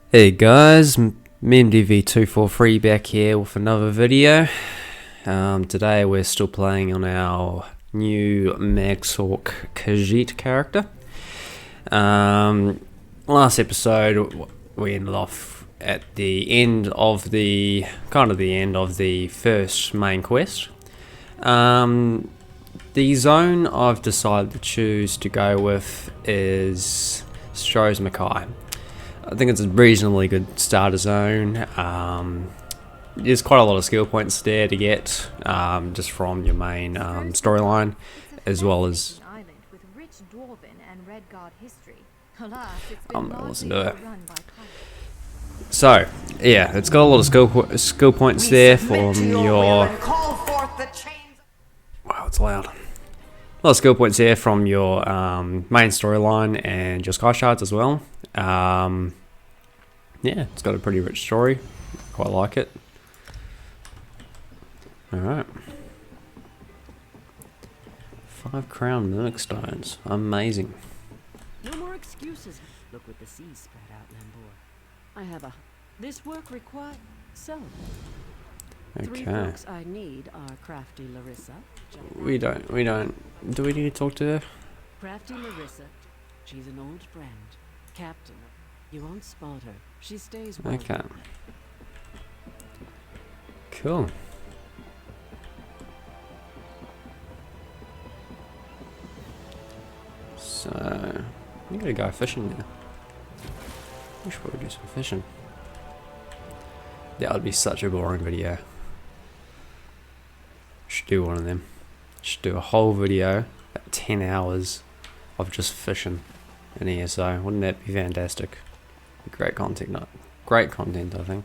Hey guys, MemDV243 back here with another video. Today we're still playing on our new MagSorc Khajiit character. Last episode we ended off at the end of the first main quest. The zone I've decided to choose to go with is Stroh's Mackay. I think it's a reasonably good starter zone. There's quite a lot of skill points there to get, just from your main storyline, as well as I'm gonna listen to it. So yeah, it's got a lot of skill points there from your. Wow, it's loud. A lot of skill points there from your main storyline and your sky shards as well. Yeah, it's got a pretty rich story. Quite like it. Alright. 5 crown mimic stones. Amazing. No more excuses. Look what the sea spread out, Lambor. I have a... This work required... So... Okay. 3 folks I need are Crafty Larissa. We don't... Do we need to talk to her? Crafty Larissa. She's an old friend. Captain. You won't spot her. She stays well. Okay. Cool. So... we gotta go fishing now. We should probably do some fishing. That would be such a boring video. Should do one of them. Should do a whole video, about 10 hours of just fishing in ESO. Wouldn't that be fantastic? Great content, great content, I think.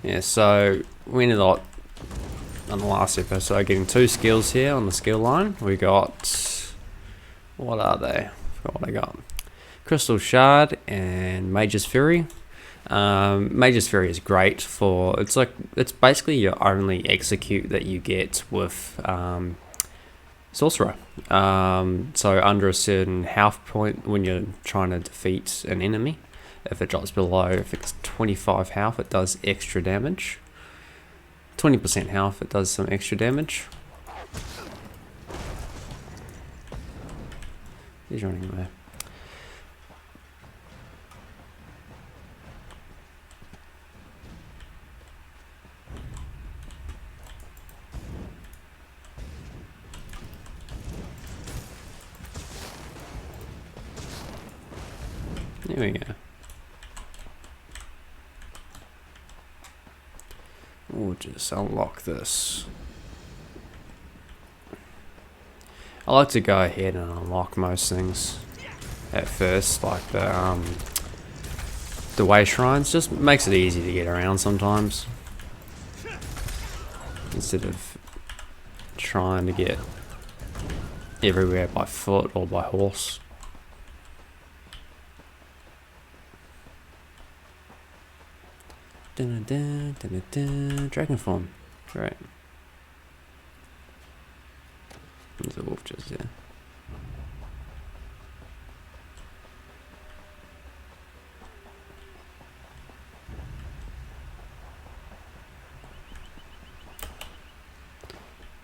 Yeah, so we ended up on the last episode getting 2 skills here on the skill line. We got, what are they? I forgot what I got. Crystal Shard and Mage's Fury. Mage's Fury is great for, it's basically your only execute that you get with Sorcerer. So under a certain health point when you're trying to defeat an enemy, if it drops below, if it's 25 health, it does extra damage. 20% health, it does some extra damage. He's running away. There we go. We'll just unlock this. I like to go ahead and unlock most things at first, like the way shrines. Just makes it easy to get around sometimes, instead of trying to get everywhere by foot or by horse. Dragon form. Great. There's a wolf just there.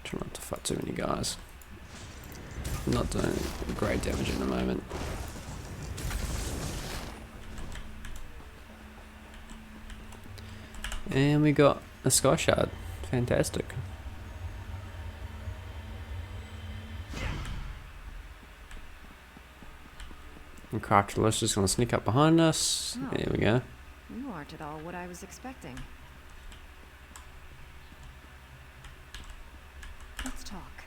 Try not to fight too many guys. Not doing great damage at the moment. And we got a sky shard. Fantastic. And Craftless is going to sneak up behind us. Oh, there we go. You aren't at all what I was expecting. Let's talk.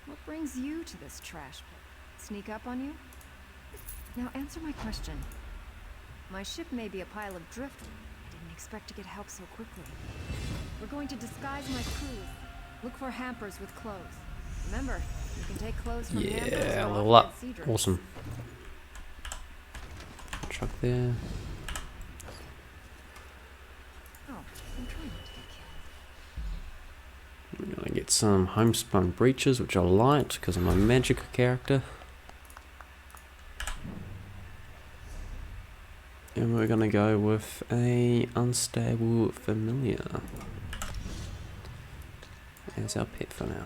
What brings you to this trash pit? Sneak up on you? Now answer my question. My ship may be a pile of driftwood. Didn't expect to get help so quickly. We're going to disguise my crews. Look for hampers with clothes. Remember, you can take clothes from hampers. Yeah, or level up. off-dead sea Awesome. Truck there. Oh, I'm trying not to get We're gonna get some homespun breeches, which are light because I'm a magic character. And we're gonna go with a unstable familiar as our pet for now.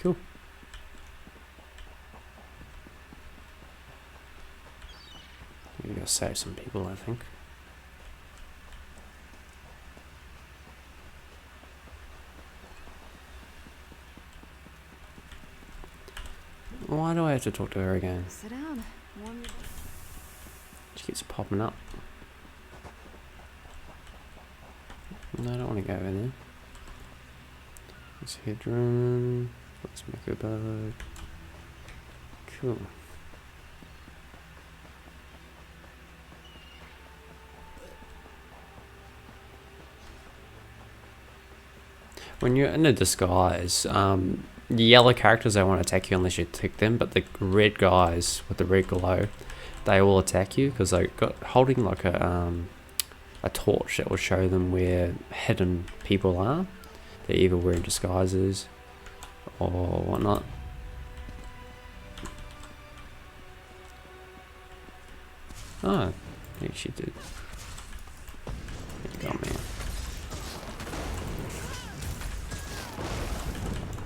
Cool. We gotta save some people, I think. Why do I have to talk to her again? Sit down. Warm your... She keeps popping up. No, I don't want to go in there. Let's headroom. Let's make a bug. Cool. When you're in a disguise, the yellow characters don't want to attack you unless you tick them, but the red guys with the red glow, they will attack you because they got holding like a torch that will show them where hidden people are. They're either wearing disguises or whatnot. Oh, yeah, she did. You got me.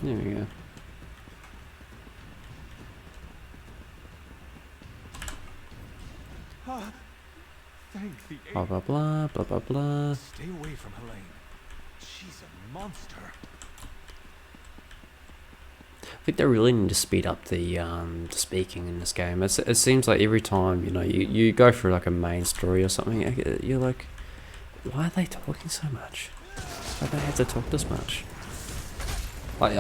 There we go. Thank the Blah blah blah blah blah blah. Stay away from Helene. She's a monster. I think they really need to speed up the speaking in this game. It seems like every time you go through like a main story or something, you're like, why are they talking so much? Why do they have to talk this much? Like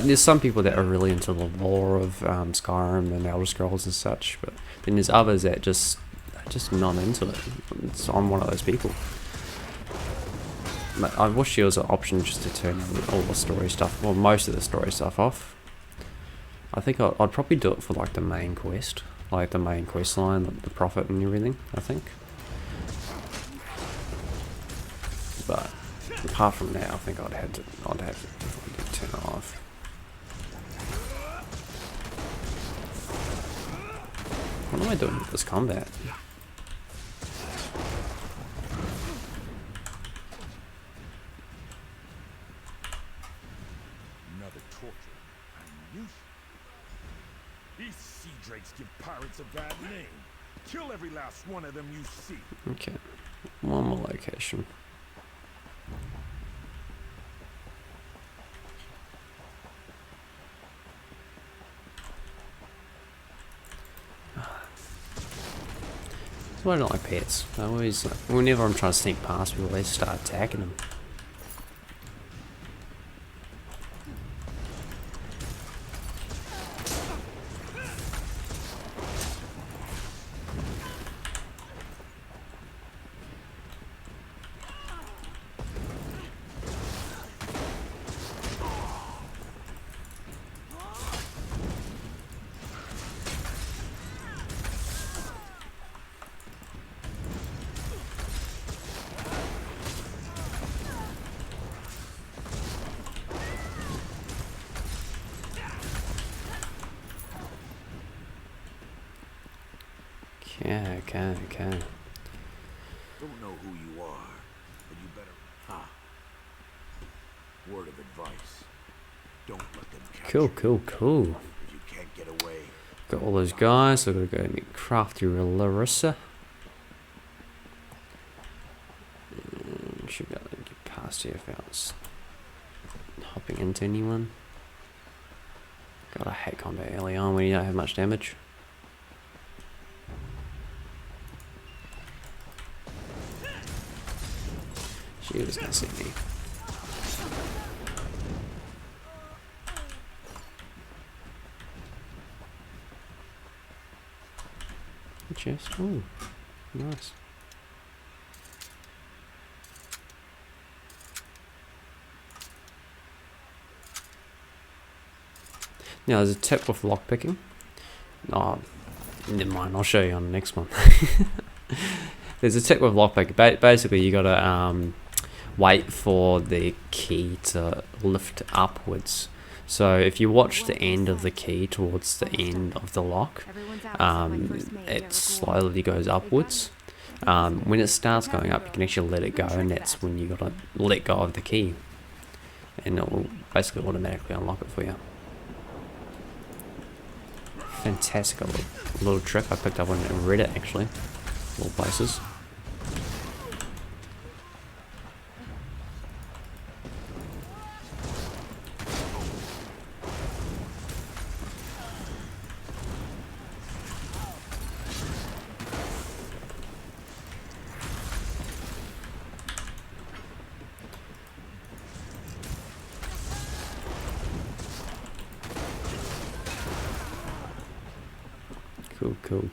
there's some people that are really into the lore of Skyrim and Elder Scrolls and such, but then there's others that just not into it. So I'm one of those people. I wish there was an option just to turn all the story stuff, well, most of the story stuff off. I think I'd probably do it for like the main quest, like the main quest line, the profit and everything, I think. But apart from that, I think I'd have to turn it off. What am I doing with this combat? Another torture. I'm used. These sea drakes give pirates a bad name. Kill every last one of them you see. Okay, one more location. That's why I don't like pets. I always, whenever I'm trying to sneak past people, they start attacking them. Okay. Don't know who you are, but you better. Word of advice. Don't let them catch you. Cool. If you can't get away. Got all those guys, so I've got to go meet Crafty Larissa. And should be able to get past here without hopping into anyone. God, I hate combat early on when you don't have much damage. She was gonna see me. Chest. Oh, nice. Now, there's a tip with lockpicking. Never mind, I'll show you on the next one. There's a tip with lockpick. Basically, you gotta wait for the key to lift upwards. So if you watch the end of the key towards the end of the lock, it slowly goes upwards. When it starts going up, you can actually let it go, and that's when you gotta let go of the key, and it will basically automatically unlock it for you. Fantastic little trick I picked up on Reddit, actually, all places.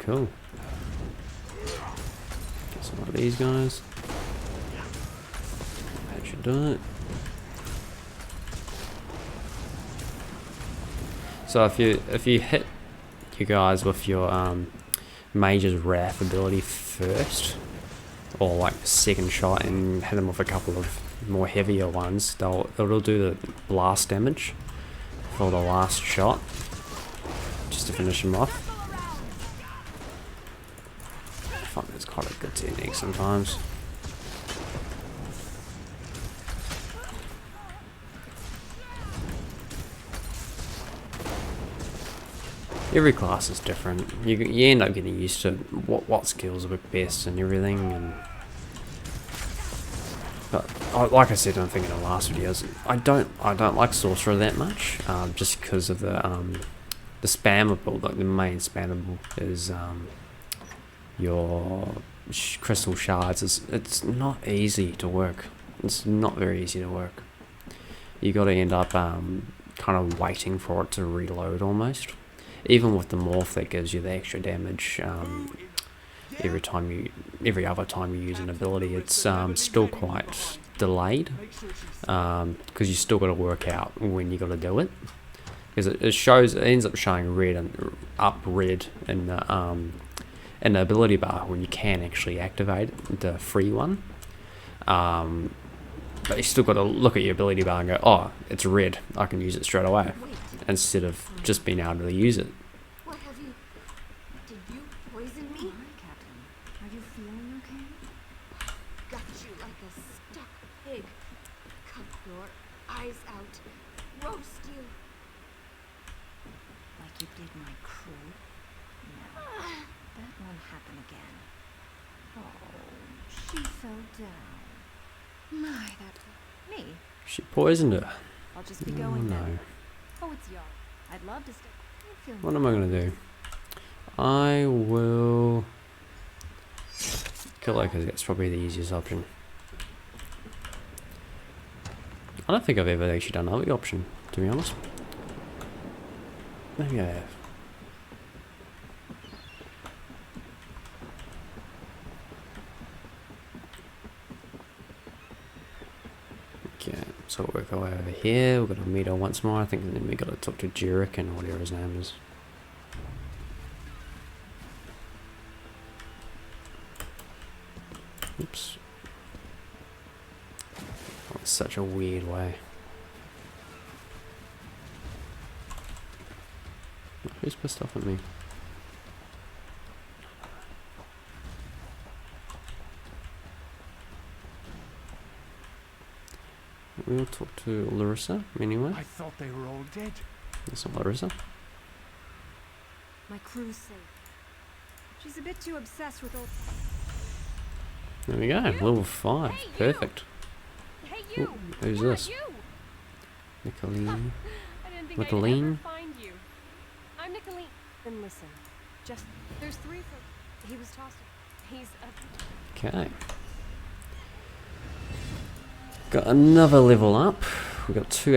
Cool. Get some of these guys. That should do it. So if you hit you guys with your Mage's Wrath ability first, or like second shot, and hit them with a couple of more heavier ones, it'll do the blast damage for the last shot, just to finish them off. I find it's quite a good technique sometimes. Every class is different. You end up getting used to what skills work best and everything. But like I said, I think in the last videos, I don't like Sorcerer that much, just because of the spammable. Like the main spammable is your crystal shards. It's not easy to work. It's not very easy to work. You got to end up kind of waiting for it to reload almost. Even with the morph that gives you the extra damage every other time you use an ability, it's still quite delayed, because you still got to work out when you got to do it, because it ends up showing red and up red in the ability bar when you can actually activate the free one, but you still got to look at your ability bar and go, oh, it's red, I can use it straight away, instead of just being able to use it. What have you... Did you poison me? Hi, Captain. Are you feeling okay? Got you like a stuck pig. Cut your eyes out. Roast you. Like you did my crew? No. That won't happen again. Oh, she fell down. My, that... Me? She poisoned her. I'll just be Oh going no. then. Oh, it's y'all. I'd love to stay. I feel What am I going to do? I will kill her because that's probably the easiest option. I don't think I've ever actually done another option, to be honest. Maybe I have. Okay, so we'll work our way over here. We've got to meet her once more, I think, and then we got to talk to Jerick and whatever his name is. Oops. Oh, it's such a weird way. Who's pissed off at me? We'll talk to Larissa anyway. I thought they were all dead. That's not Larissa. My crew's safe. She's a bit too obsessed with old... There we go, level 5. Hey, you! Perfect. Hey, you! Ooh, who's Yeah, this? You. Nicolene. I didn't think I'd Nicolene? ever find you. I'm Nicolene. And listen, just... There's 3 for... He was tossed... He's a... Okay. Got another level up. We got 2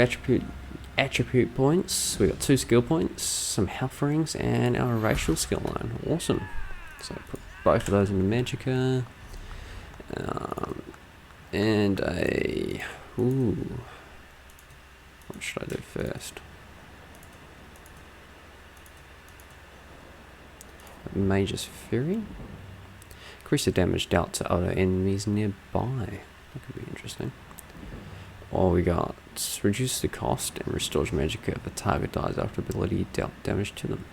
attribute points. We got 2 skill points, some health rings, and our racial skill line. Awesome. So put both of those into Magicka. And a... Ooh. What should I do first? Mage's Fury. Increase the damage dealt to other enemies nearby. That could be interesting. Or we got reduce the cost and restores magicka if the target dies after ability dealt damage to them.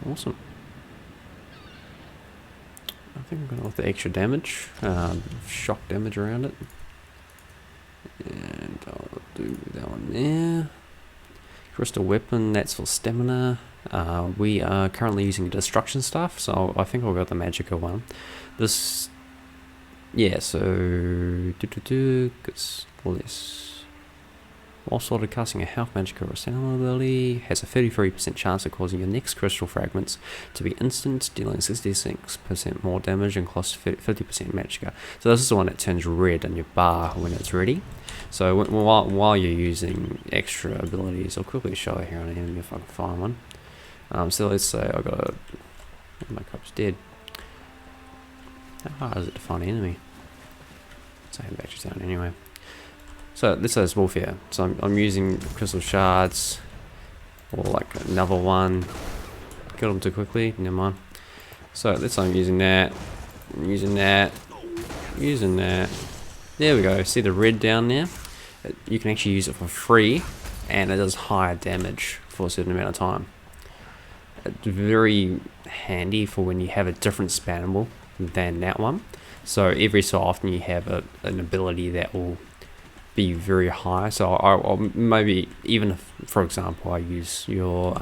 Awesome. I think I'm going to with the extra damage, shock damage around it. And I'll do that one there. Crystal weapon, that's for stamina. We are currently using destruction stuff, so I think I'll go with the magicka one. This, yeah, so gets less. While sorted, casting a health magicka or stamina ability has a 33% chance of causing your next crystal fragments to be instant, dealing 66% more damage and costs 50% magicka. So this is the one that turns red in your bar when it's ready. So while you're using extra abilities, I'll quickly show it here on enemy if I can find one. So let's say I got a... my cop's dead. How hard is it to find an enemy? So I'm back to town anyway. So let's say it's wolf here. So I'm using crystal shards, or like another one. Killed him too quickly. Never mind. So let's say I'm using that. Using that. Using that. There we go. See the red down there? You can actually use it for free, and it does higher damage for a certain amount of time. It's very handy for when you have a different spammable than that one. So every so often you have an ability that will be very high. So I'll maybe, even if, for example, I use your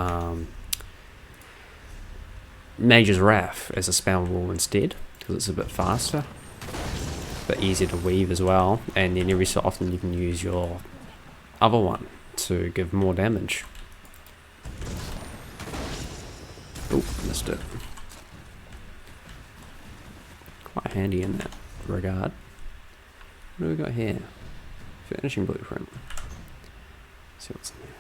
Mage's Wrath as a spammable instead, because it's a bit faster, but easier to weave as well, and then every so often you can use your other one to give more damage. Oh, missed it. Quite handy in that regard. What do we got here? Finishing blueprint. Let's see what's in here.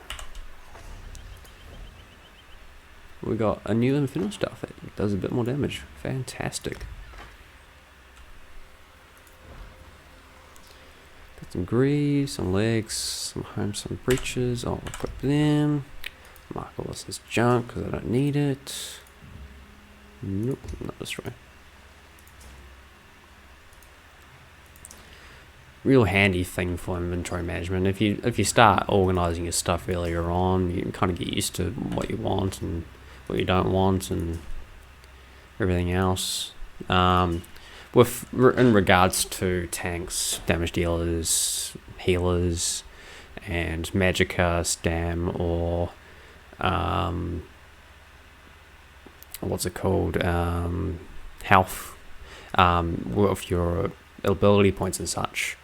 We got a new infinite stuff that does a bit more damage. Fantastic. Got some greaves, some legs, some homes, some breeches. I'll equip them. Mark all this as junk because I don't need it. Nope, not destroy. Real handy thing for inventory management. If you start organizing your stuff earlier on, you can kind of get used to what you want and what you don't want and everything else. In regards to tanks, damage dealers, healers, and magicka, stam, or what's it called? Health. With your ability points and such.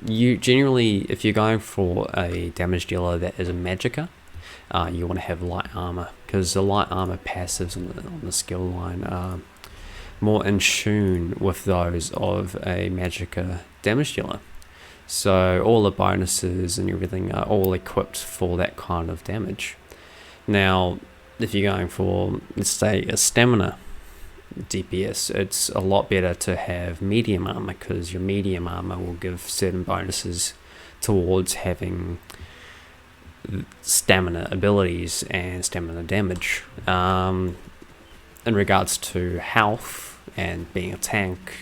You generally, if you're going for a damage dealer that is a magicka, you want to have light armor, because the light armor passives on the skill line are more in tune with those of a magicka damage dealer. So all the bonuses and everything are all equipped for that kind of damage. Now, if you're going for, let's say, a stamina DPS, it's a lot better to have medium armor, because your medium armor will give certain bonuses towards having stamina abilities and stamina damage. In regards to health and being a tank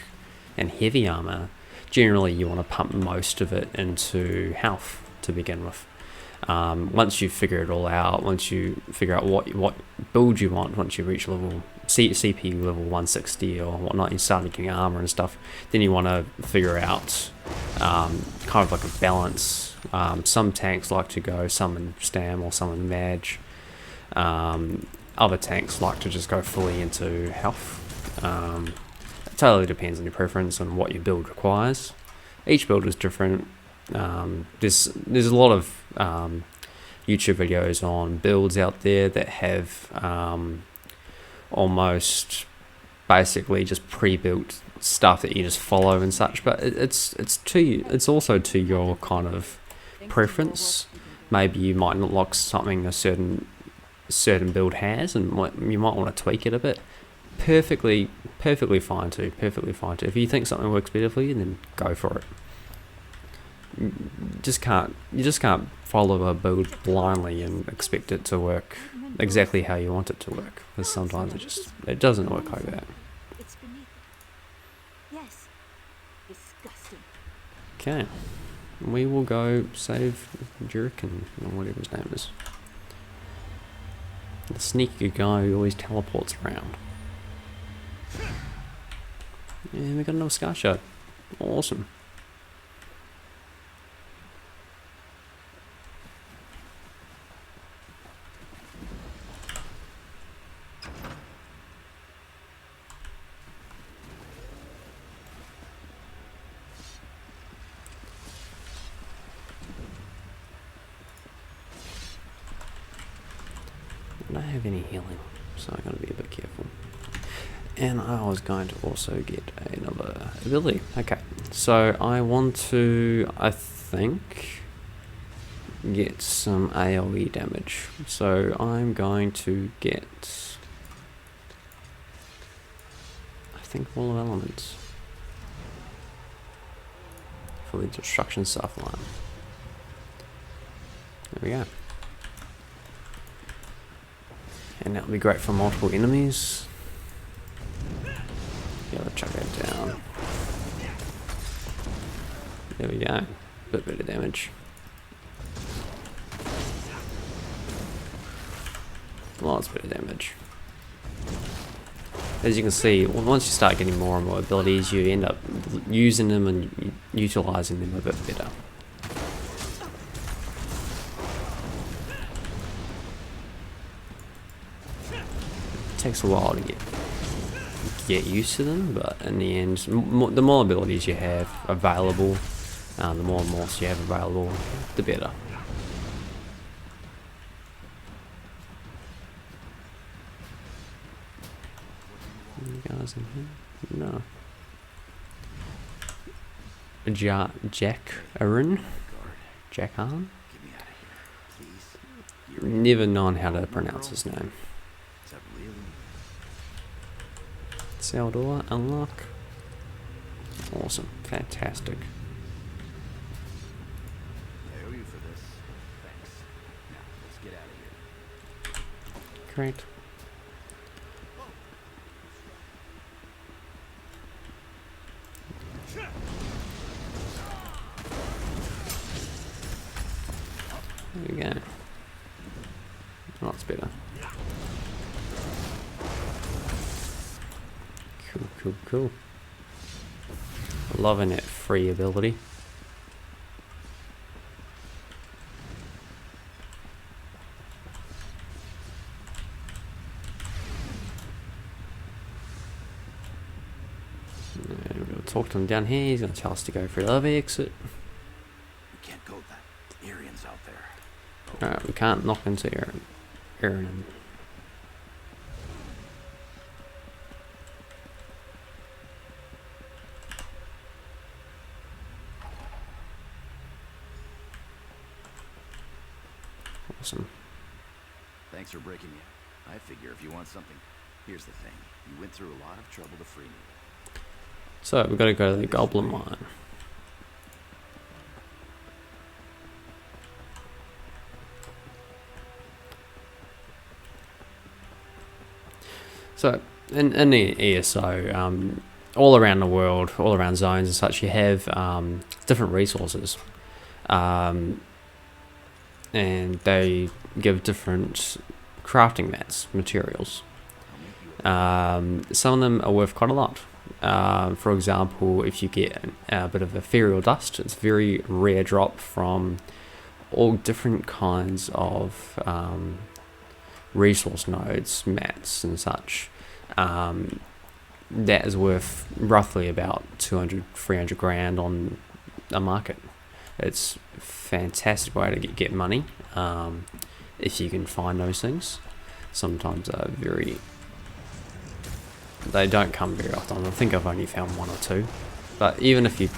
and heavy armor, generally you want to pump most of it into health to begin with. Once you figure it all out, once you figure out what build you want, once you reach level CP level 160 or whatnot, you start getting armor and stuff, then you want to figure out kind of like a balance. Some tanks like to go some in stam or some in mag. Other tanks like to just go fully into health. It totally depends on your preference and what your build requires. Each build is different. There's a lot of YouTube videos on builds out there that have almost basically just pre-built stuff that you just follow and such, but it's also to your kind of preference. Maybe you might not like something a certain build has, and you might want to tweak it a bit. Perfectly fine too. If you think something works better for you, then go for it. you just can't follow a build blindly and expect it to work exactly how you want it to work, because sometimes it doesn't work like that. It's beneath it. Yes. Disgusting. Okay, we will go save Juriken, or whatever his name is. The sneaky guy who always teleports around. And we got another scar shot. Awesome. I don't have any healing, so I gotta be a bit careful. And I was going to also get another ability. Okay, so I want to, I think, get some AoE damage. So I'm going to get, I think, Wall of Elements for the Destruction Stuff line. There we go. And that would be great for multiple enemies. Yeah, let's chuck that down. There we go. Bit better damage. Lots better damage. As you can see, once you start getting more and more abilities, you end up using them and utilizing them a bit better. Takes a while to get used to them, but in the end, the more abilities you have available, the more morphs you have available, the better. Any guys in here? No. Jack Arun? Jack Arn? Get me out of here, please. Never known how to pronounce his name. Is that really? Cell door, unlock. Awesome, fantastic. I owe you for this. Thanks. Now, let's get out of here. Great. There we go. Lots better. Cool. Loving that free ability. And we'll talk to him down here. He's going to tell us to go for the other exit. We can't go that. Arian's out there. Alright, we can't knock into Aaron. Awesome. Thanks for breaking me out. I figure if you want something, here's the thing. You went through a lot of trouble to free me. So we've got to go to the Goblin Mine. So in the ESO, all around the world, all around zones and such, you have different resources. And they give different crafting mats, materials. Some of them are worth quite a lot. For example, if you get a bit of ethereal dust, it's a very rare drop from all different kinds of resource nodes, mats and such. That is worth roughly about 200-300 grand on a market. It's a fantastic way to get money if you can find those things. Sometimes they don't come very often. I think I've only found one or two. But even if you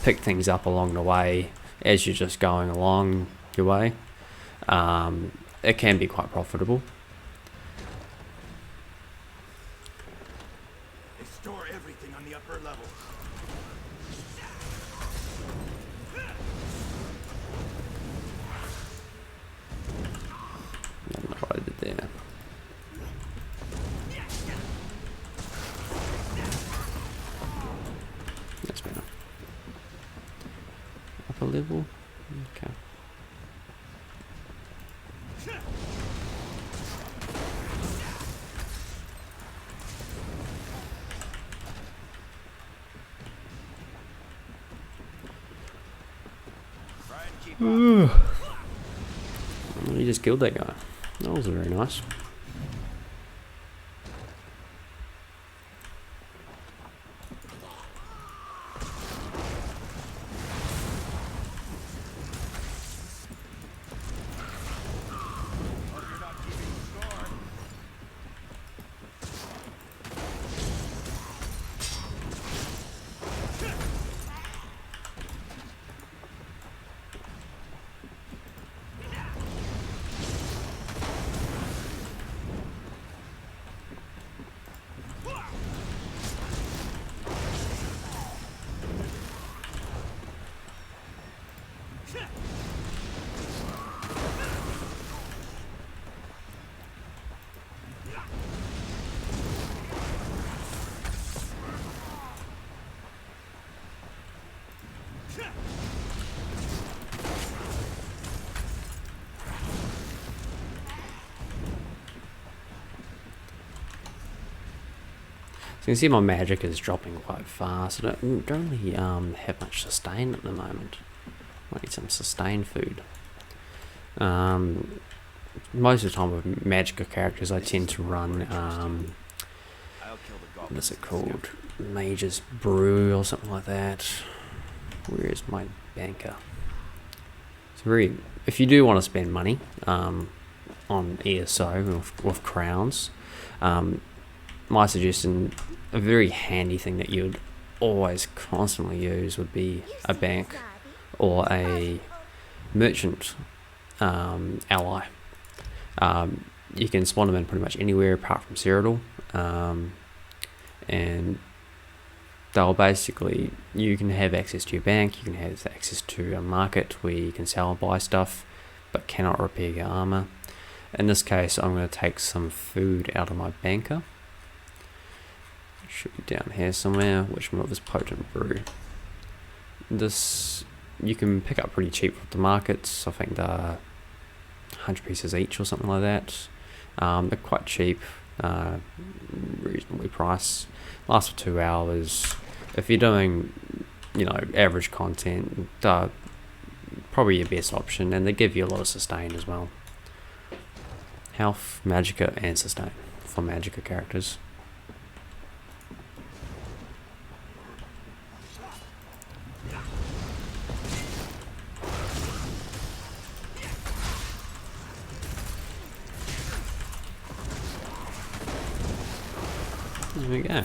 pick things up along the way as you're just going along your way, it can be quite profitable. They store everything on the upper level. level. Okay. You just killed that guy. That was very nice. So you can see my magic is dropping quite fast. I don't really have much sustain at the moment. Might need some sustain food. Most of the time with magical characters I tend to run, what is it called? Mage's Brew or something like that. Where is my banker? It's very, if you do want to spend money on ESO with crowns, my suggestion, a very handy thing that you would always constantly use would be a bank or a merchant ally. You can spawn them in pretty much anywhere apart from Cyrodiil, and they'll basically, you can have access to your bank, you can have access to a market where you can sell and buy stuff but cannot repair your armor. In this case I'm going to take some food out of my banker. Should be down here somewhere, which one of this potent brew. This you can pick up pretty cheap with the markets. I think they're 100 pieces each or something like that. They're quite cheap, reasonably priced. Last for 2 hours. If you're doing, average content, they're probably your best option, and they give you a lot of sustain as well. Health, magicka, and sustain for magicka characters. There we go.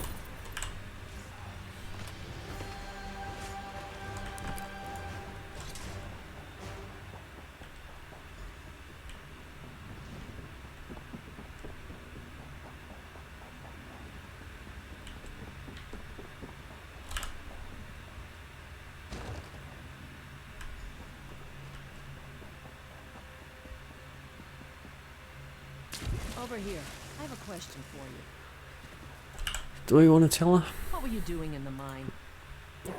Over here. I have a question for you. Do we want to tell her? What were you doing in the mine? No,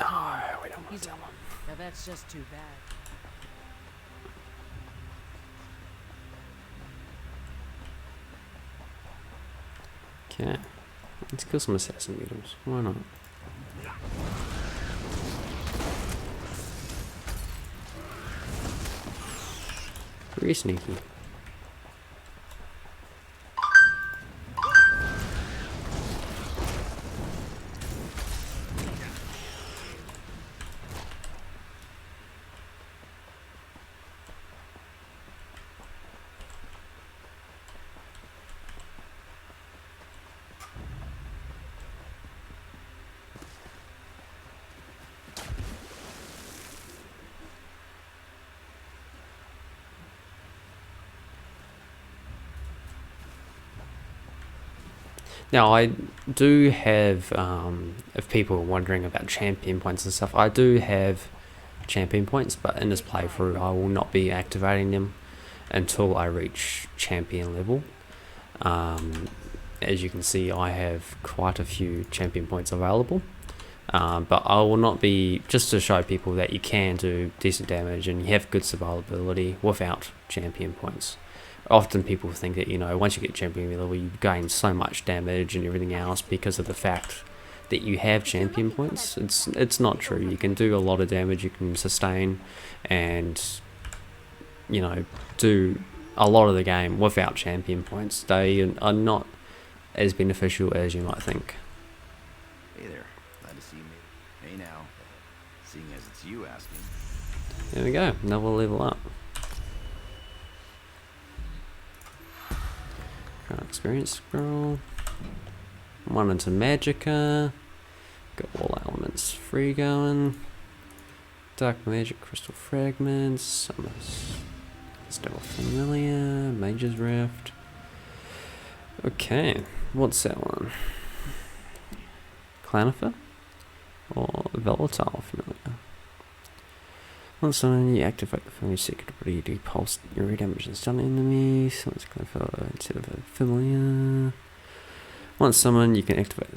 we don't want to tell her. Now that's just too bad. Okay, let's kill some assassin beetles. Why not? Very sneaky. Now I do have, if people are wondering about champion points and stuff, I do have champion points, but in this playthrough I will not be activating them until I reach champion level. As you can see, I have quite a few champion points available. But I will not be, just to show people that you can do decent damage and you have good survivability without champion points. Often people think that, you know, once you get champion level, you gain so much damage and everything else because of the fact that you have champion points. It's not true. You can do a lot of damage, you can sustain, and, you know, do a lot of the game without champion points. They are not as beneficial as you might think. Hey there. Glad to see me. Hey now. Seeing as it's you asking. There we go, another level up. Experience scroll. One into Magicka. Got all elements free going. Dark magic, crystal fragments. Some still familiar. Mage's Rift. Okay, what's that one? Clanifer or Volatile familiar? Once summoned, you activate the familiar secret ability to pulse your damage and stun enemies. Once Clanifer instead of a familiar. Once summoned, you can activate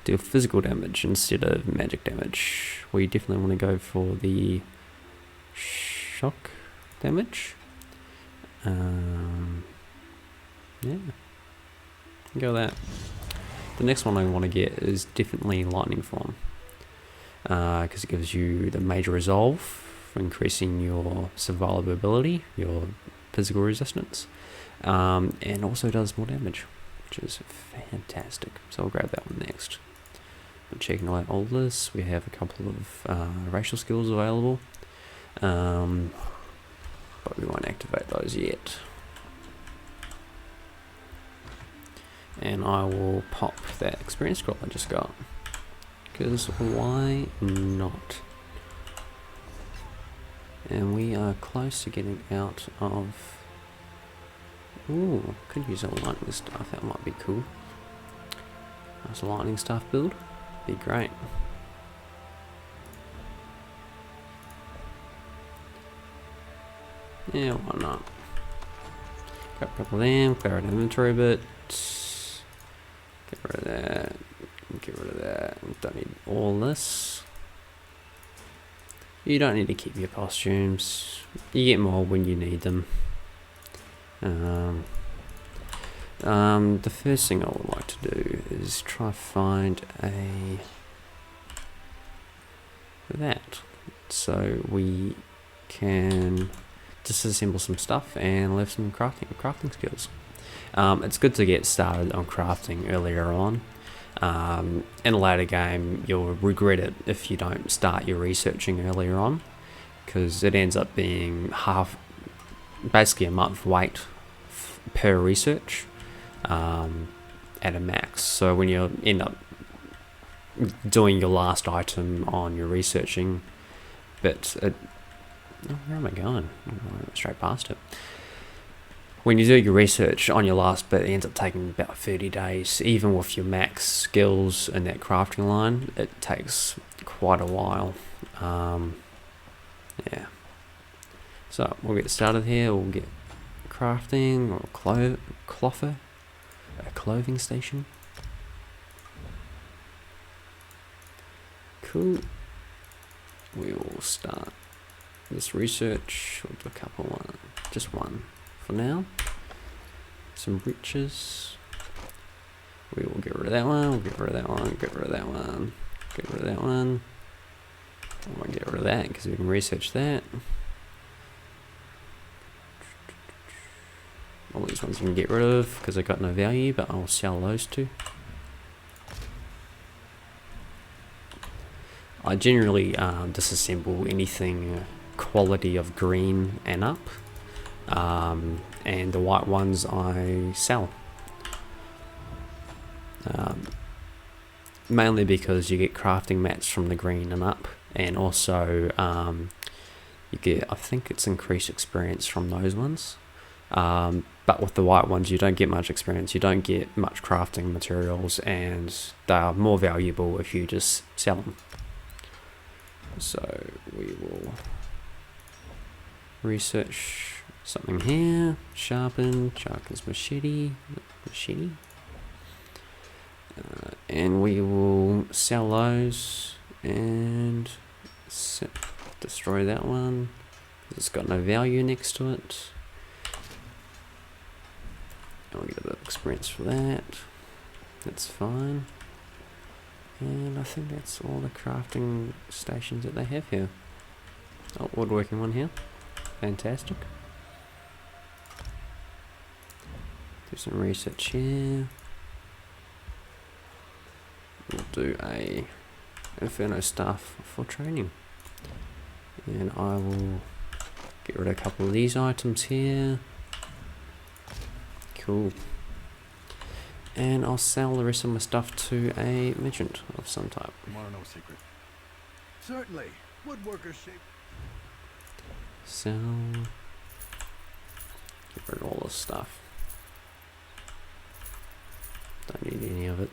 deal physical damage instead of magic damage. We definitely want to go for the shock damage. Yeah, go with that. The next one I want to get is definitely Lightning Form, because it gives you the major resolve for increasing your survivability, your physical resistance, and also does more damage, which is fantastic. So I'll grab that one next. But checking out all this, we have a couple of racial skills available, but we won't activate those yet. And I will pop that experience scroll I just got, because why not? And we are close to getting out of... Ooh, could use a lightning staff, that might be cool. Nice lightning staff build, be great. Yeah, why not? Grab a couple of them, clear out inventory a bit. Get rid of that. Get rid of that. Don't need all this. You don't need to keep your costumes. You get more when you need them. The first thing I would like to do is try find that, so we can disassemble some stuff and leave some crafting skills. It's good to get started on crafting earlier on. In a later game, you'll regret it if you don't start your researching earlier on, because it ends up being basically a month wait per research at a max. So when you end up doing your last item on your researching bit, where am I going? I'm going straight past it. When you do your research on your last bit, it ends up taking about 30 days. Even with your max skills in that crafting line, it takes quite a while. Yeah. So we'll get started here. We'll get crafting or a clothing station. Cool. We will start this research. We'll do a couple, just one for now. Some riches. We will get rid of that one. We'll get rid of that one. Get rid of that one. Get rid of that one. I won't get rid of that because we can research that. All these ones you can get rid of because they've got no value, but I'll sell those two. I generally disassemble anything quality of green and up, and the white ones I sell. Mainly because you get crafting mats from the green and up, and also you get, I think it's increased experience from those ones. But with the white ones, you don't get much experience, you don't get much crafting materials, and they are more valuable if you just sell them. So we will research something here. Sharpens machete. And we will sell those and destroy that one. It's got no value next to it. And we'll get a bit of experience for that. That's fine. And I think that's all the crafting stations that they have here. Oh, woodworking one here. Fantastic. Do some research here. We'll do a Inferno staff for training. And I will get rid of a couple of these items here. Cool. And I'll sell the rest of my stuff to a merchant of some type. Want to know a secret? Certainly. Woodworkers shape. Sell. Get rid of all this stuff. Don't need any of it.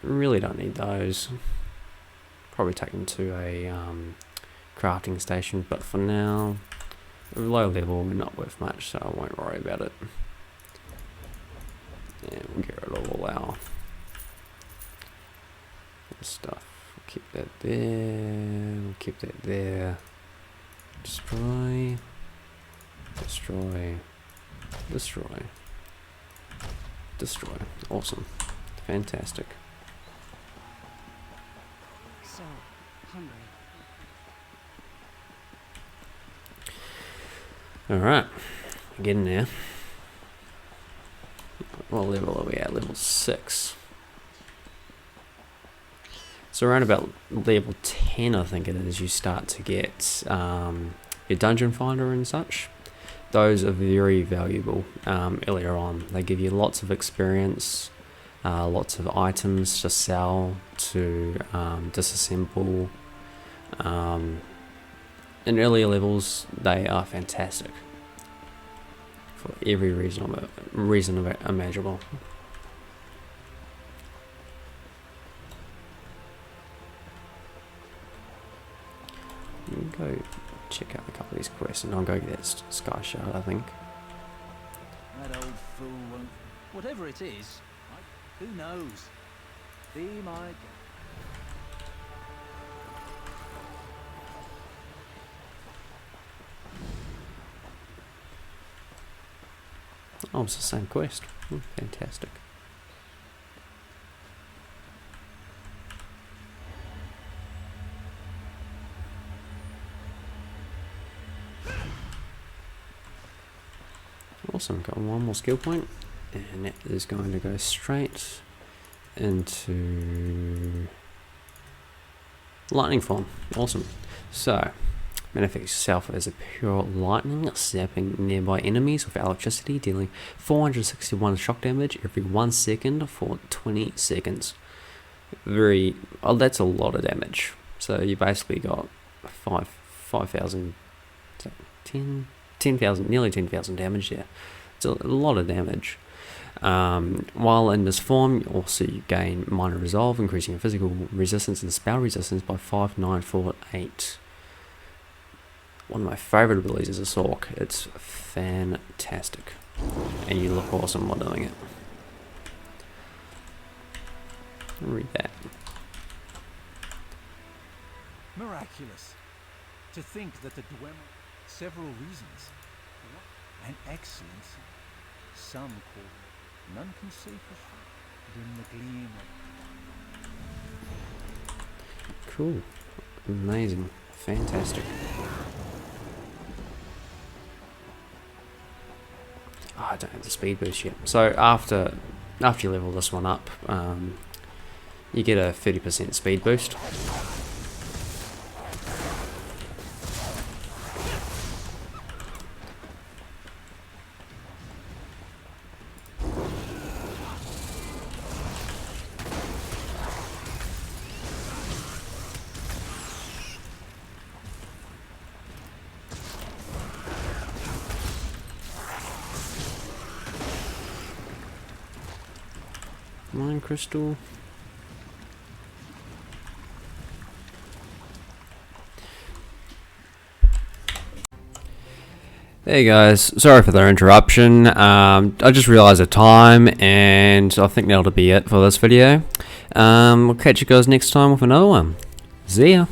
Really don't need those. Probably take them to a crafting station, but for now, low level, not worth much, so I won't worry about it. And we'll get rid of all our stuff. We'll keep that there. We'll keep that there. Destroy. Destroy. Destroy. Destroy. Awesome. Fantastic. So, hungry. Alright. Getting there. What level are we at? Level 6. So around about level 10, I think it is, you start to get your dungeon finder and such. Those are very valuable earlier on. They give you lots of experience, lots of items to sell, to disassemble. In earlier levels, they are fantastic for every reason imaginable. You can go check out a couple of these quests, and I'll go get that sky shard, I think. That old fool won't. Whatever it is, who knows? Be my guest. Oh, it's the same quest. Fantastic. Awesome, got one more skill point, and that is going to go straight into lightning form. Awesome. So, manifest yourself as a pure lightning, zapping nearby enemies with electricity, dealing 461 shock damage every 1 second for 20 seconds. That's a lot of damage. So you basically got 5,000, 10,000, nearly 10,000 damage there. It's a lot of damage. While in this form, you gain minor resolve, increasing your physical resistance and spell resistance by 5, 9, 4, 8. One of my favourite abilities is a Sorc. It's fantastic. And you look awesome while doing it. Read that. Miraculous. To think that the Dwemer... Several reasons. An excellence. Some call it. None can see for sure. In the gleam of... Cool. Amazing. Fantastic. Oh, I don't have the speed boost yet. So after you level this one up, you get a 30% speed boost. Mine crystal. There you guys, sorry for the interruption. I just realised the time, and I think that'll be it for this video. We'll catch you guys next time with another one. See ya.